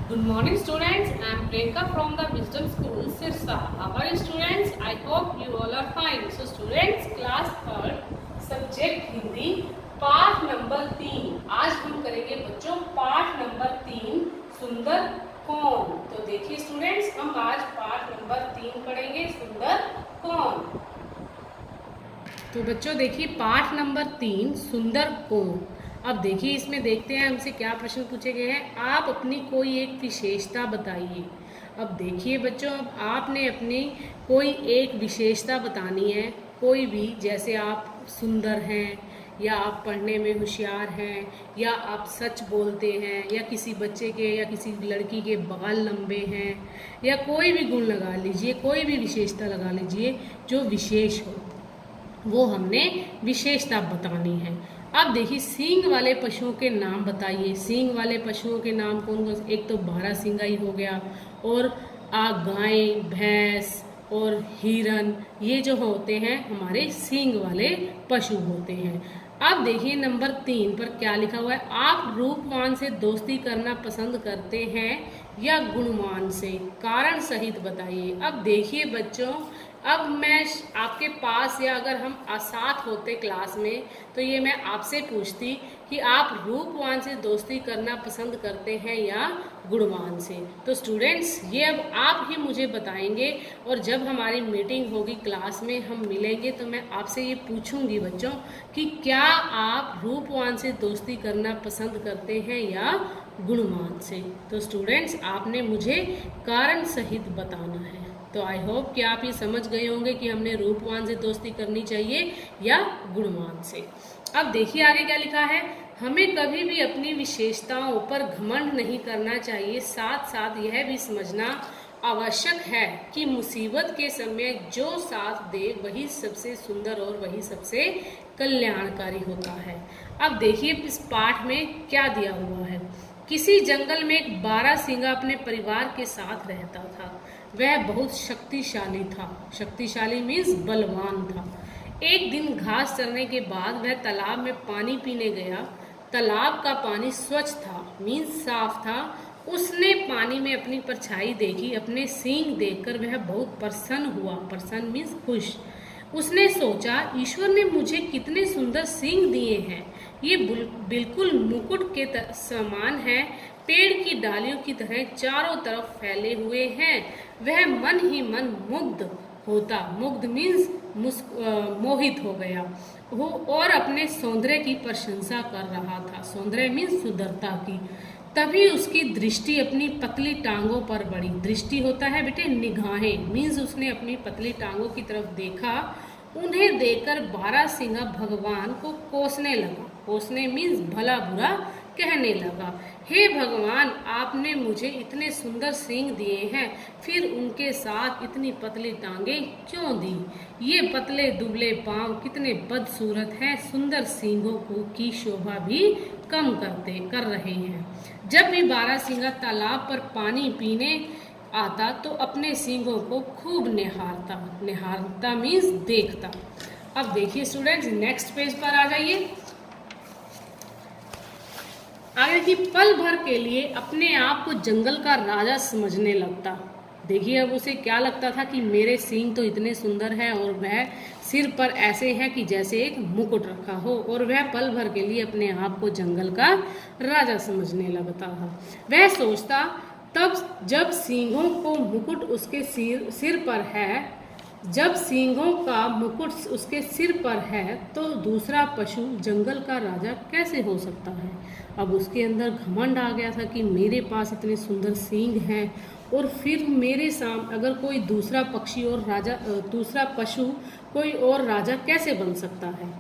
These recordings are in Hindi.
Good morning students, I am Priyanka from the Wisdom School, Sirsa. How are you students? I hope you all are fine. So students, class 3rd, subject Hindi, पाठ नंबर 3. आज हम करेंगे बच्चों पाठ नंबर 3, सुंदर कौन. तो देखिए स्टूडेंट्स, हम आज पाठ नंबर 3 पढ़ेंगे, सुंदर कौन. तो बच्चों देखिए पाठ नंबर 3, सुंदर कौन. अब देखिए इसमें देखते हैं हमसे क्या प्रश्न पूछे गए हैं. आप अपनी कोई एक विशेषता बताइए. अब देखिए बच्चों, अब आपने अपनी कोई एक विशेषता बतानी है, कोई भी, जैसे आप सुंदर हैं, या आप पढ़ने में होशियार हैं, या आप सच बोलते हैं, या किसी बच्चे के या किसी लड़की के बाल लंबे हैं, या कोई भी गुण लगा लीजिए, कोई भी विशेषता लगा लीजिए जो विशेष हो, वो हमने विशेषता बतानी है. अब देखिए सींग वाले पशुओं के नाम बताइए. सींग वाले पशुओं के नाम कौन कौन. एक तो बारहसिंगाई हो गया, और गाय, भैंस और हिरन, ये जो होते हैं हमारे सींग वाले पशु होते हैं. अब देखिए नंबर 3 पर क्या लिखा हुआ है. आप रूपवान से दोस्ती करना पसंद करते हैं या गुणवान से, कारण सहित बताइए. अब देखिए बच्चों, अब मैं आपके पास, या अगर हम साथ होते क्लास में, तो ये मैं आपसे पूछती कि आप रूपवान से दोस्ती करना पसंद करते हैं या गुणवान से. तो स्टूडेंट्स ये अब आप ही मुझे बताएंगे, और जब हमारी मीटिंग होगी क्लास में, हम मिलेंगे, तो मैं आपसे ये पूछूंगी बच्चों कि क्या आप रूपवान से दोस्ती करना पसंद करते हैं या गुणवान से. तो स्टूडेंट्स आपने मुझे कारण सहित बताना है. तो आई होप कि आप ये समझ गए होंगे कि हमने रूपवान से दोस्ती करनी चाहिए या गुणवान से. अब देखिए आगे क्या लिखा है. हमें कभी भी अपनी विशेषताओं पर घमंड नहीं करना चाहिए. साथ साथ यह भी समझना आवश्यक है कि मुसीबत के समय जो साथ दे वही सबसे सुंदर और वही सबसे कल्याणकारी होता है. अब देखिए इस पाठ में क्या दिया हुआ है. किसी जंगल में एक बारहसिंगा अपने परिवार के साथ रहता था. वह बहुत शक्तिशाली था. शक्तिशाली मीन्स बलवान था. एक दिन घास चरने के बाद वह तालाब में पानी पीने गया. तालाब का पानी स्वच्छ था, मीन्स साफ था. उसने पानी में अपनी परछाई देखी. अपने सींग देखकर वह बहुत प्रसन्न हुआ. प्रसन्न मीन्स खुश. उसने सोचा, ईश्वर ने मुझे कितने सुंदर सींग दिए हैं. ये बिल्कुल मुकुट के समान है. पेड़ की डालियों की तरह चारों तरफ फैले हुए हैं. वह मन ही मन मुग्ध होता. मुग्ध मीन्स मोहित हो गया हो, और अपने सौंदर्य की प्रशंसा कर रहा था. सौंदर्य मीन्स सुंदरता की. तभी उसकी दृष्टि अपनी पतली टांगों पर पड़ी. दृष्टि होता है बेटे निगाहें, मीन्स उसने अपनी पतली टांगों की तरफ देखा. उन्हें देखकर बारहसिंगा भगवान को कोसने लगा. कोसने मीन्स भला बुरा कहने लगा. हे भगवान, आपने मुझे इतने सुंदर सींग दिए हैं, फिर उनके साथ इतनी पतली टांगें क्यों दी. ये पतले दुबले पांव कितने बदसूरत हैं. सुंदर सींगों की शोभा भी कम कर रहे हैं. जब भी बारहसिंगा तालाब पर पानी पीने आता तो अपने सींगों को खूब निहारता. निहारता मीन्स देखता. अब देखिए स्टूडेंट्स नेक्स्ट पेज पर आ जाइए. आगे की पल भर के लिए अपने आप को जंगल का राजा समझने लगता. देखिए अब उसे क्या लगता था कि मेरे सींग तो इतने सुंदर हैं, और वह सिर पर ऐसे हैं कि जैसे एक मुकुट रखा हो, और वह पल भर के लिए अपने आप को जंगल का राजा समझने लगता था. वह सोचता, तब जब सींगों को मुकुट उसके सिर पर है, जब सींगों का मुकुट उसके सिर पर है, तो दूसरा पशु जंगल का राजा कैसे हो सकता है. अब उसके अंदर घमंड आ गया था कि मेरे पास इतने सुंदर सींग हैं, और फिर मेरे सामने अगर कोई दूसरा पक्षी और राजा, दूसरा पशु कोई और राजा कैसे बन सकता है.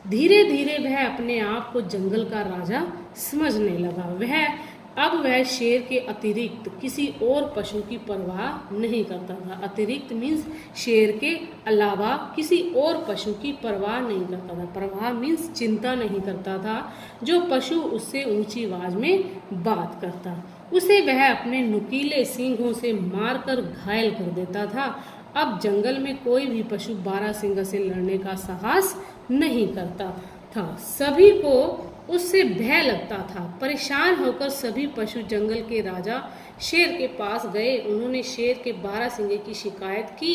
धीरे धीरे वह अपने आप को जंगल का राजा समझने लगा. अब वह शेर के अतिरिक्त किसी और पशु की परवाह नहीं करता था. अतिरिक्त मीन्स शेर के अलावा किसी और पशु की परवाह नहीं करता था. परवाह मीन्स चिंता नहीं करता था. जो पशु उससे ऊंची आवाज में बात करता, उसे वह अपने नुकीले सींगों से मारकर घायल कर देता था. अब जंगल में कोई भी पशु बारहसिंगा से लड़ने का साहस नहीं करता था. सभी को उससे भय लगता था. परेशान होकर सभी पशु जंगल के राजा शेर के पास गए। उन्होंने शेर के बारहसिंगे की शिकायत की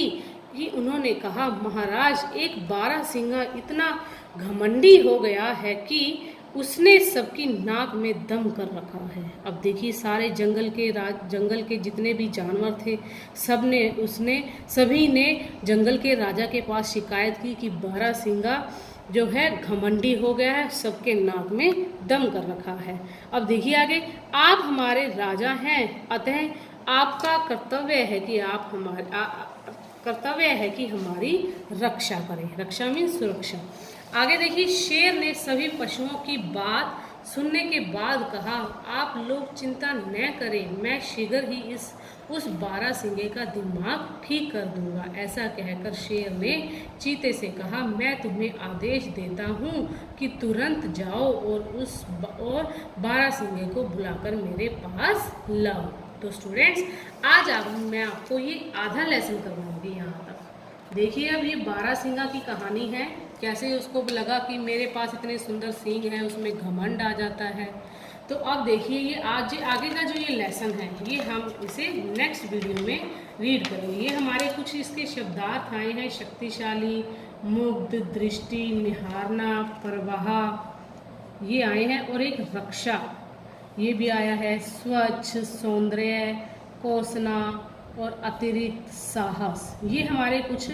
कि उन्होंने कहा, महाराज, एक बारहसिंगा इतना घमंडी हो गया है कि उसने सबकी नाक में दम कर रखा है। अब देखिए, सारे जंगल के जितने भी जानवर थे, सभी ने जंगल के राजा के पास शिकायत की कि बारहसिंगा जो है घमंडी हो गया है, सबके नाक में दम कर रखा है। अब देखिए आगे, आप हमारे राजा हैं, अतः आपका कर्तव्य है कि हमारी रक्षा करें। रक्षा मीन्स सुरक्षा। आगे देखिए, शेर ने सभी पशुओं की बात सुनने के बाद कहा, आप लोग चिंता न करें, मैं शीघ्र ही उस बारहसिंगे का दिमाग ठीक कर दूंगा। ऐसा कहकर शेर ने चीते से कहा, मैं तुम्हें आदेश देता हूँ कि तुरंत जाओ और बारहसिंगे को बुलाकर मेरे पास लाओ। तो स्टूडेंट्स, आज मैं आपको ये आधा लेसन करवाऊंगी यहाँ तक। देखिए, अब ये बारहसिंगा की कहानी है, कैसे उसको लगा कि मेरे पास इतने सुंदर सींग हैं, उसमें घमंड आ जाता है। तो अब देखिए, ये आगे का जो ये लेसन है, ये हम इसे नेक्स्ट वीडियो में रीड करेंगे। ये हमारे कुछ इसके शब्दार्थ आए हैं, शक्तिशाली, मुग्ध, दृष्टि, निहारना, प्रवाह, ये आए हैं, और एक रक्षा ये भी आया है, स्वच्छ, सौंदर्य, कोसना और अतिरिक्त साहस। ये हमारे कुछ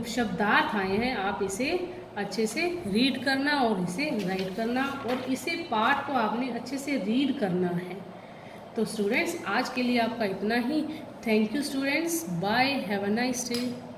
शब्दार्थ आए हैं। आप इसे अच्छे से रीड करना और इसे राइट करना, और इसे पाठ को आपने अच्छे से रीड करना है। तो स्टूडेंट्स, आज के लिए आपका इतना ही। Thank you students, bye, have a nice day.